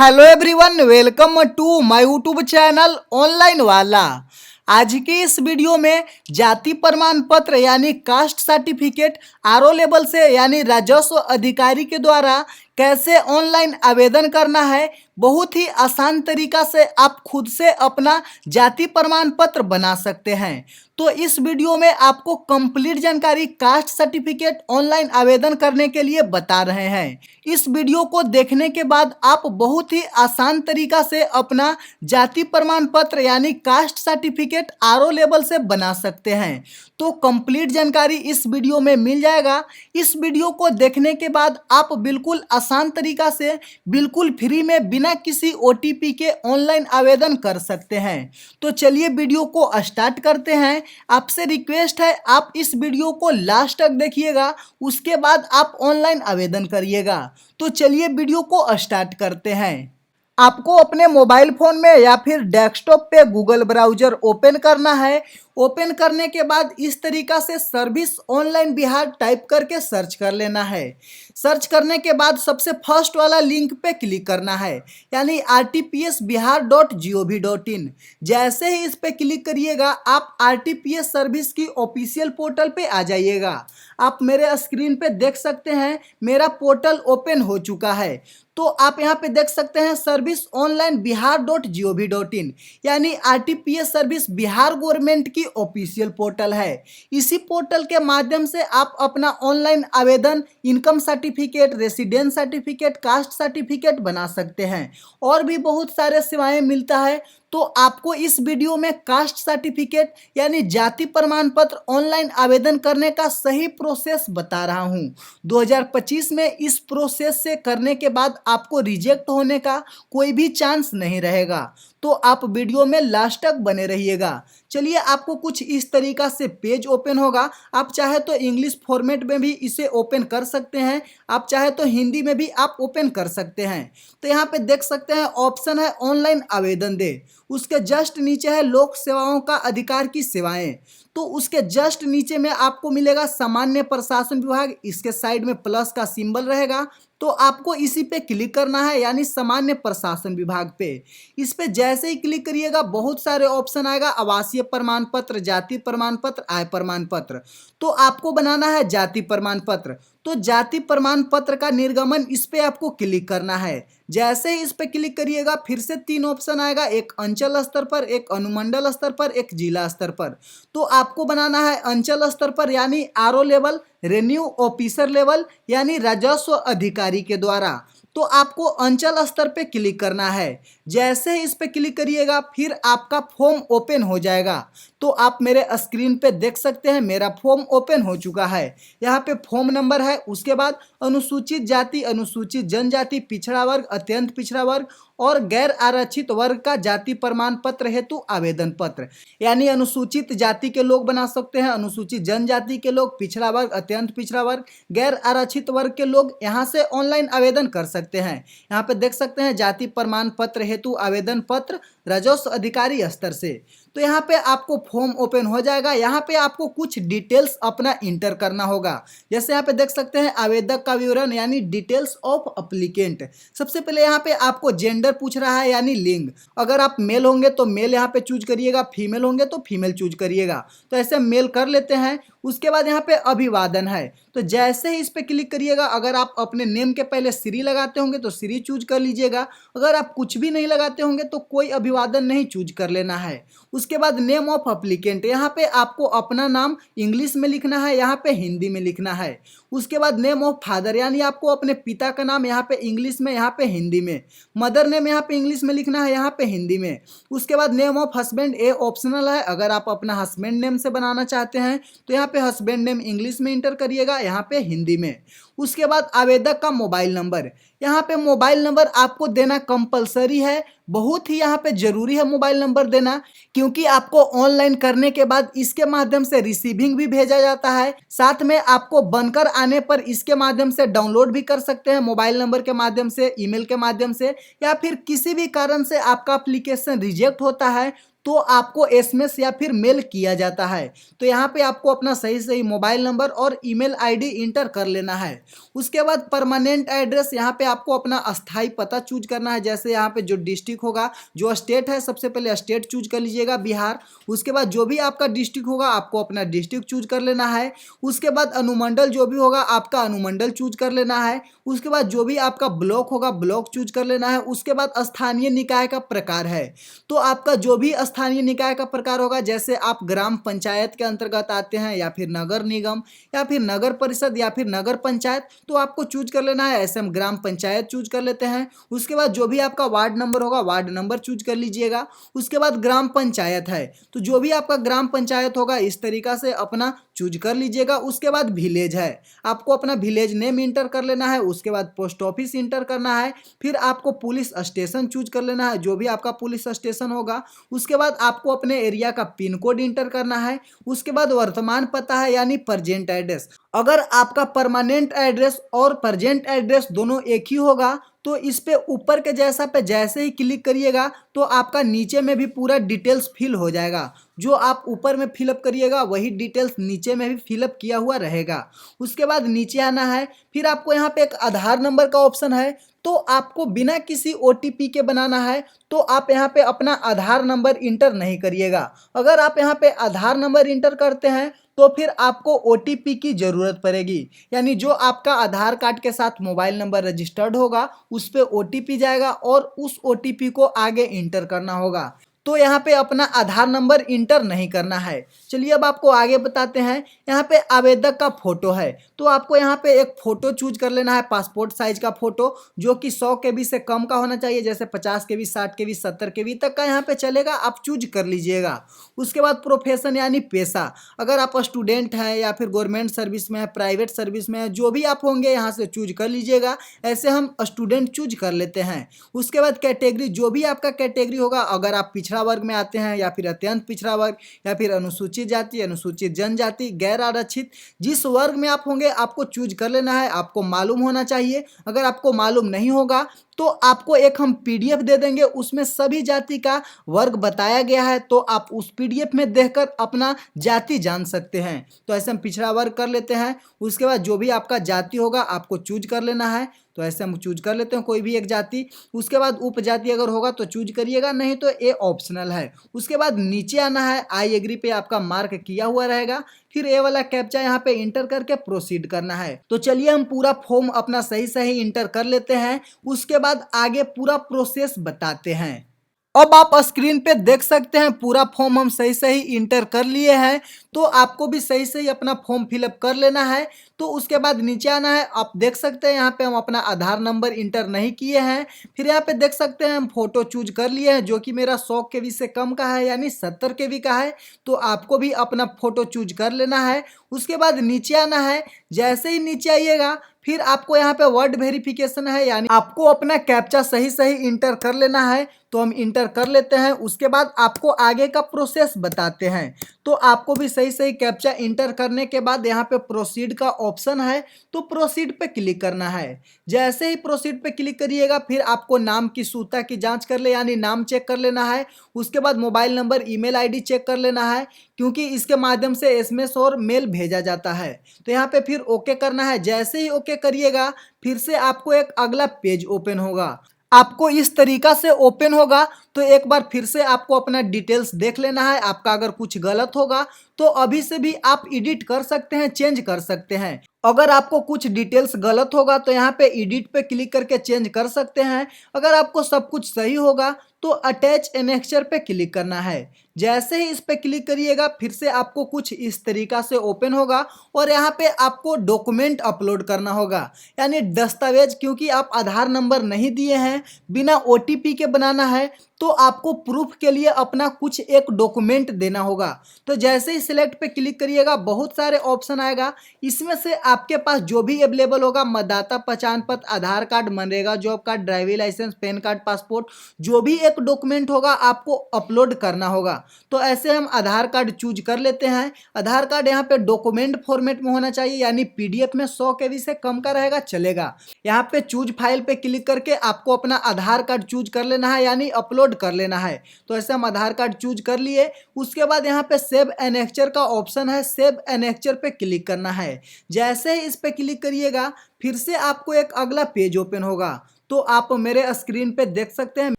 Hello everyone, welcome to my YouTube channel online वाला। आज की इस वीडियो में जाति प्रमाण पत्र यानी कास्ट सर्टिफिकेट आरओ लेवल से यानी राजस्व अधिकारी के द्वारा कैसे ऑनलाइन आवेदन करना है, बहुत ही आसान तरीका से आप खुद से अपना जाति प्रमाण पत्र बना सकते हैं। तो इस वीडियो में आपको कंप्लीट जानकारी कास्ट सर्टिफिकेट ऑनलाइन आवेदन करने के लिए बता रहे हैं। इस वीडियो को देखने के बाद आप बहुत ही आसान तरीका से अपना जाति प्रमाण पत्र यानी कास्ट सर्टिफिकेट आरओ लेवल से बना सकते हैं। तो कंप्लीट जानकारी इस वीडियो में मिल जाएगा। इस वीडियो को देखने के बाद आप बिल्कुल आसान तरीका से बिल्कुल फ्री में बिना किसी ओटीपी के ऑनलाइन आवेदन कर सकते हैं। तो चलिए वीडियो को स्टार्ट करते हैं। आपसे रिक्वेस्ट है आप इस वीडियो को लास्ट तक देखिएगा, उसके बाद आप ऑनलाइन आवेदन करिएगा। तो चलिए वीडियो को स्टार्ट करते हैं। आपको अपने मोबाइल फ़ोन में या फिर डेस्कटॉप पे गूगल ब्राउज़र ओपन करना है। ओपन करने के बाद इस तरीका से सर्विस ऑनलाइन बिहार टाइप करके सर्च कर लेना है। सर्च करने के बाद सबसे फर्स्ट वाला लिंक पे क्लिक करना है यानी rtpsbihar.gov.in। जैसे ही इस पे क्लिक करिएगा आप आरटीपीएस सर्विस की ऑफिशियल पोर्टल पे आ जाइएगा। आप मेरे स्क्रीन पे देख सकते हैं मेरा पोर्टल ओपन हो चुका है। तो आप यहाँ पे देख सकते हैं सर्विस ऑनलाइन बिहार.gov.in यानी आरटीपीएस सर्विस बिहार गवर्नमेंट की ऑफिशियल पोर्टल है। इसी पोर्टल के माध्यम से आप अपना ऑनलाइन आवेदन income certificate, residence certificate, caste certificate बना सकते हैं। और भी बहुत सारे सेवाएं मिलता है। तो आपको इस वीडियो में कास्ट सर्टिफिकेट यानी जाति प्रमाण पत्र ऑनलाइन आवेदन करने का सही प्रोसेस बता रहा हूं। 2025 में इस प्रोसेस से करने के बाद आपको रिजेक्ट होने का कोई भी चांस नहीं रहेगा। तो आप वीडियो में लास्ट तक बने रहिएगा। चलिए आपको कुछ इस तरीका से पेज ओपन होगा। आप चाहे तो इंग्लिश फॉर्मेट में भी इसे ओपन कर सकते हैं, आप चाहे तो हिंदी में भी आप ओपन कर सकते हैं। तो यहाँ पे देख सकते हैं ऑप्शन है ऑनलाइन आवेदन दे, उसके जस्ट नीचे है लोक सेवाओं का अधिकार की सेवाएं। तो उसके जस्ट नीचे में आपको मिलेगा सामान्य प्रशासन विभाग, इसके साइड में प्लस का सिंबल रहेगा। तो आपको इसी पे क्लिक करना है यानी सामान्य प्रशासन विभाग पे। इस पे जैसे ही क्लिक करिएगा बहुत सारे ऑप्शन आएगा, आवासीय प्रमाण पत्र, जाति प्रमाण पत्र, आय प्रमाण पत्र। तो आपको बनाना है जाति प्रमाण पत्र। तो जाति प्रमाण पत्र का निर्गमन इस पे आपको क्लिक करना है। जैसे ही इस पे क्लिक करिएगा फिर से तीन ऑप्शन आएगा, एक अंचल स्तर पर, एक अनुमंडल स्तर पर, एक जिला स्तर पर। तो आपको बनाना है अंचल स्तर पर यानी RO level, renew officer level यानी राजस्व अधिकारी के द्वारा। तो आपको अंचल स्तर पे क्लिक करना है। जैसे ही इस पे क्लिक करिएगा फिर आपका फॉर्म ओपन हो जाएगा। तो आप मेरे स्क्रीन पे देख सकते हैं मेरा फॉर्म ओपन हो चुका है। यहाँ पे फॉर्म नंबर है, उसके बाद अनुसूचित जाति, अनुसूचित जनजाति, पिछड़ा वर्ग, अत्यंत पिछड़ा वर्ग और गैर आरक्षित वर्ग का जाति प्रमाण पत्र हेतु आवेदन पत्र यानी अनुसूचित जाति के लोग बना सकते हैं, अनुसूचित जनजाति के लोग, पिछड़ा वर्ग, अत्यंत पिछड़ा वर्ग, गैर आरक्षित वर्ग के लोग यहाँ से ऑनलाइन आवेदन कर सकते हैं। यहाँ पे देख सकते हैं जाति प्रमाण पत्र हेतु आवेदन पत्र राजस्व अधिकारी स्तर से। तो यहाँ पे आपको फॉर्म ओपन हो जाएगा। यहाँ पे आपको कुछ डिटेल्स अपना इंटर करना होगा। जैसे यहाँ पे देख सकते हैं आवेदक का विवरण यानी डिटेल्स ऑफ अप्लीकेंट। सबसे पहले यहाँ पे आपको जेंडर पूछ रहा है यानी लिंग। अगर आप मेल होंगे तो मेल यहाँ पे चूज करिएगा, फीमेल होंगे तो फीमेल चूज करिएगा। तो ऐसे मेल कर लेते हैं। उसके बाद यहाँ पे अभिवादन है। तो जैसे ही इस पे क्लिक करिएगा, अगर आप अपने नेम के पहले श्री लगाते होंगे तो श्री चूज कर लीजिएगा। अगर आप कुछ भी नहीं लगाते होंगे तो कोई अभिवादन नहीं चूज कर लेना है। उसके बाद नेम ऑफ अप्लीकेंट, यहाँ पे आपको अपना नाम इंग्लिश में लिखना है, यहाँ पे हिंदी में लिखना है। उसके बाद नेम ऑफ फादर यानी आपको अपने पिता का नाम यहाँ पे इंग्लिश में, यहाँ पे हिंदी में। मदर नेम यहाँ पे इंग्लिश में लिखना है, यहाँ पे हिंदी में। उसके बाद name of husband, A optional है, अगर आप अपना हस्बैंड नेम से बनाना चाहते हैं तो यहाँ पे हस्बैंड नेम इंग्लिश में इंटर करिएगा, यहाँ पे हिंदी में। उसके बाद आवेदक का मोबाइल नंबर, यहाँ पे मोबाइल नंबर आपको देना कंपलसरी है, बहुत ही यहाँ पे जरूरी है मोबाइल नंबर देना, क्योंकि आपको ऑनलाइन करने के बाद इसके माध्यम से रिसीविंग भी भेजा जाता है। साथ में आपको बनकर आने पर इसके माध्यम से डाउनलोड भी कर सकते हैं मोबाइल नंबर के माध्यम से, ईमेल के माध्यम से, या फिर किसी भी कारण से आपका एप्लीकेशन रिजेक्ट होता है तो आपको एसएमएस या फिर मेल किया जाता है। तो यहाँ पे आपको अपना सही सही मोबाइल नंबर और ईमेल आईडी इंटर कर लेना है। उसके बाद परमानेंट एड्रेस, यहाँ पे आपको अपना अस्थाई पता चूज करना है। जैसे यहाँ पे जो डिस्ट्रिक्ट होगा, जो स्टेट है, सबसे पहले स्टेट चूज कर लीजिएगा बिहार। उसके बाद जो भी आपका डिस्ट्रिक्ट होगा आपको अपना डिस्ट्रिक्ट चूज कर लेना है। उसके बाद अनुमंडल जो भी होगा आपका अनुमंडल चूज कर लेना है। उसके बाद जो भी आपका ब्लॉक होगा ब्लॉक चूज कर लेना है। उसके बाद स्थानीय निकाय का प्रकार है, तो आपका जो भी स्थानीय निकाय का प्रकार होगा, जैसे आप ग्राम पंचायत के अंतर्गत आते हैं या फिर नगर निगम या फिर नगर परिषद या फिर नगर पंचायत, तो आपको चूज कर लेना है। ऐसे हम ग्राम पंचायत चूज कर लेते हैं। उसके बाद जो भी आपका वार्ड नंबर होगा वार्ड नंबर चूज कर लीजिएगा। उसके बाद ग्राम पंचायत है, तो जो भी आपका ग्राम पंचायत होगा इस तरीका से अपना चूज कर लीजिएगा। उसके बाद विलेज है, आपको अपना विलेज नेम इंटर कर लेना है। उसके बाद पोस्ट ऑफिस इंटर करना है। फिर आपको पुलिस स्टेशन चूज कर लेना है, जो भी आपका पुलिस स्टेशन होगा। उसके बाद आपको अपने एरिया का पिन कोड इंटर करना है। उसके बाद वर्तमान पता है यानी प्रेजेंट एड्रेस। अगर आपका परमानेंट एड्रेस और प्रेजेंट एड्रेस दोनों एक ही होगा तो इस पे ऊपर के जैसा पे जैसे ही क्लिक करिएगा तो आपका नीचे में भी पूरा डिटेल्स फिल हो जाएगा। जो आप ऊपर में फिलअप करिएगा वही डिटेल्स नीचे में भी फिलअप किया हुआ रहेगा। उसके बाद नीचे आना है। फिर आपको यहाँ पे एक आधार नंबर का ऑप्शन है, तो आपको बिना किसी ओटीपी के बनाना है। तो आप यहाँ पे अपना आधार नंबर इंटर नहीं करिएगा। अगर आप यहाँ पे आधार नंबर इंटर करते हैं तो फिर आपको ओटीपी की ज़रूरत पड़ेगी, यानी जो आपका आधार कार्ड के साथ मोबाइल नंबर रजिस्टर्ड होगा उस पर ओटीपी जाएगा और उस ओटीपी को आगे इंटर करना होगा। तो यहाँ पे अपना आधार नंबर इंटर नहीं करना है। चलिए अब आपको आगे बताते हैं। यहाँ पे आवेदक का फोटो है, तो आपको यहाँ पे एक फ़ोटो चूज कर लेना है, पासपोर्ट साइज का फ़ोटो जो कि 100 KB से कम का होना चाहिए। जैसे 50 KB, 60 KB, 70 KB तक का यहाँ पे चलेगा, आप चूज कर लीजिएगा। उसके बाद प्रोफेशन यानी पेशा, अगर आप स्टूडेंट हैं या फिर गवर्नमेंट सर्विस में है, प्राइवेट सर्विस में है, जो भी आप होंगे यहाँ से चूज कर लीजिएगा। ऐसे हम स्टूडेंट चूज कर लेते हैं। उसके बाद कैटेगरी, जो भी आपका कैटेगरी होगा, अगर आप पिछड़ा वर्ग में आते हैं या फिर अत्यंत पिछड़ा वर्ग या फिर अनुसूचित जाति, अनुसूचित जनजाति, गैर आरक्षित, जिस वर्ग में आप होंगे आपको चूज कर लेना है। आपको मालूम होना चाहिए। अगर आपको मालूम नहीं होगा तो आपको एक हम पीडीएफ दे देंगे, उसमें सभी जाति का वर्ग बताया गया है, तो आप उस पीडीएफ में देखकर अपना जाति जान सकते हैं। तो ऐसे हम पिछड़ा वर्ग कर लेते हैं। उसके बाद जो भी आपका जाति होगा आपको चूज कर लेना है, तो ऐसे हम चूज कर लेते हैं कोई भी एक जाति। उसके बाद उपजाति अगर होगा तो चूज करिएगा, नहीं तो ये ऑप्शनल है। उसके बाद नीचे आना है, आई एग्री पे आपका मार्क किया हुआ रहेगा। फिर ये वाला कैप्चा यहाँ पे इंटर करके प्रोसीड करना है। तो चलिए हम पूरा फॉर्म अपना सही सही इंटर कर लेते हैं, उसके बाद आगे पूरा प्रोसेस बताते हैं। अब आप स्क्रीन पे देख सकते हैं पूरा फॉर्म हम सही सही इंटर कर लिए हैं। तो आपको भी सही सही अपना फॉर्म फिलअप कर लेना है। तो उसके बाद नीचे आना है, आप देख सकते हैं यहाँ पे हम अपना आधार नंबर इंटर नहीं किए हैं। फिर यहाँ पे देख सकते हैं हम फोटो चूज कर लिए हैं, जो कि मेरा 100 KB से कम का है यानी 70 KB का है। तो आपको भी अपना फोटो चूज कर लेना है। उसके बाद नीचे आना है। जैसे ही नीचे आइएगा फिर आपको यहाँ पे वर्ड वेरिफिकेशन है, यानी आपको अपना कैप्चा सही सही इंटर कर लेना है। तो हम इंटर कर लेते हैं। उसके बाद आपको आगे का प्रोसेस बताते हैं। तो आपको भी सही सही कैप्चा इंटर करने के बाद यहाँ पे प्रोसीड का ऑप्शन है, तो प्रोसीड पे क्लिक करना है। जैसे ही प्रोसीड पे क्लिक करिएगा फिर आपको नाम की शुद्धता की जांच कर ले, यानी नाम चेक कर लेना है। उसके बाद mobile number, email ID check कर लेना है, क्योंकि इसके माध्यम से एसएमएस और मेल भेजा जाता है। तो यहाँ पे फिर ओके करना है। जैसे ही ओके करिएगा फिर से आपको एक अगला पेज ओपन होगा। आपको इस तरीका से ओपन होगा। तो एक बार फिर से आपको अपना डिटेल्स देख लेना है। आपका अगर कुछ गलत होगा तो अभी से भी आप एडिट कर सकते हैं, चेंज कर सकते हैं। अगर आपको कुछ डिटेल्स गलत होगा तो यहाँ पे एडिट पे क्लिक करके चेंज कर सकते हैं। अगर आपको सब कुछ सही होगा तो अटैच एनेक्चर पे क्लिक करना है। जैसे ही इस पे क्लिक करिएगा फिर से आपको कुछ इस तरीका से ओपन होगा और यहाँ पे आपको डॉक्यूमेंट अपलोड करना होगा, यानी दस्तावेज, क्योंकि आप आधार नंबर नहीं दिए हैं, बिना ओटीपी के बनाना है। तो आपको प्रूफ के लिए अपना कुछ एक डॉक्यूमेंट देना होगा। तो जैसे ही सिलेक्ट पे क्लिक करिएगा बहुत सारे ऑप्शन आएगा। इसमें से आपके पास जो भी अवेलेबल होगा, मतदाता पहचान पत्र, Aadhaar card, MNREGA job card, driving licence, PAN card, passport, जो भी एक एक डॉक्यूमेंट होगा आपको अपलोड करना होगा। तो ऐसे हम आधार कार्ड चूज कर लेते हैं। आधार कार्ड यहाँ पे डॉक्यूमेंट फॉर्मेट में होना चाहिए, यानी पीडीएफ में 100 KB से कम का रहेगा चलेगा। यहाँ पे चूज फाइल पे क्लिक करके आपको अपना आधार कार्ड चूज कर लेना है, यानी अपलोड कर लेना है। तो ऐसे हम आधार कार्ड चूज कर लिए। उसके बाद यहाँ पे सेव एनेक्चर का ऑप्शन है, सेव एनेक्चर पे क्लिक करना है। जैसे ही इस पे क्लिक करिएगा फिर से आपको एक अगला पेज ओपन होगा। तो आप मेरे स्क्रीन पे देख सकते हैं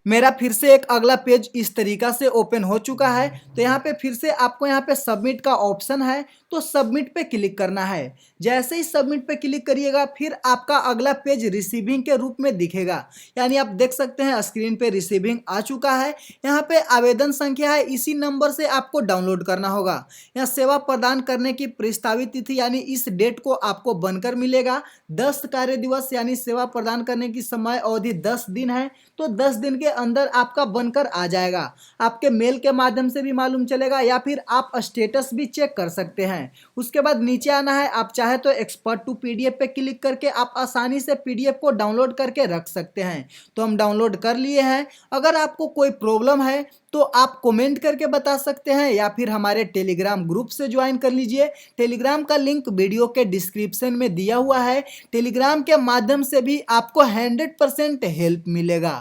मेरा फिर से एक अगला पेज इस तरीका से ओपन हो चुका है। तो यहाँ पे फिर से आपको यहाँ पे सबमिट का ऑप्शन है, तो सबमिट पे क्लिक करना है। जैसे ही सबमिट पे क्लिक करिएगा फिर आपका अगला पेज रिसीविंग के रूप में दिखेगा, यानी आप देख सकते हैं स्क्रीन पे रिसीविंग आ चुका है। यहाँ पे आवेदन संख्या है, इसी नंबर से आपको डाउनलोड करना होगा। यहाँ सेवा प्रदान करने की प्रस्तावित तिथि यानी इस डेट को आपको बनकर मिलेगा 10 कार्य दिवस, यानी सेवा प्रदान करने की समय अवधि 10 दिन है। तो 10 दिन के अंदर आपका बनकर आ जाएगा। आपके मेल के माध्यम से भी मालूम चलेगा या फिर आप स्टेटस भी चेक कर सकते हैं। उसके बाद नीचे आना है, आप चाहे तो एक्सपर्ट टू पीडीएफ पे क्लिक करके आप आसानी से पीडीएफ को डाउनलोड करके रख सकते हैं। तो हम डाउनलोड कर लिए हैं। अगर आपको कोई प्रॉब्लम है तो आप कमेंट करके बता सकते हैं या फिर हमारे टेलीग्राम ग्रुप से ज्वाइन कर लीजिए। टेलीग्राम का लिंक वीडियो के डिस्क्रिप्शन में दिया हुआ है। टेलीग्राम के माध्यम से भी आपको 100% हेल्प मिलेगा।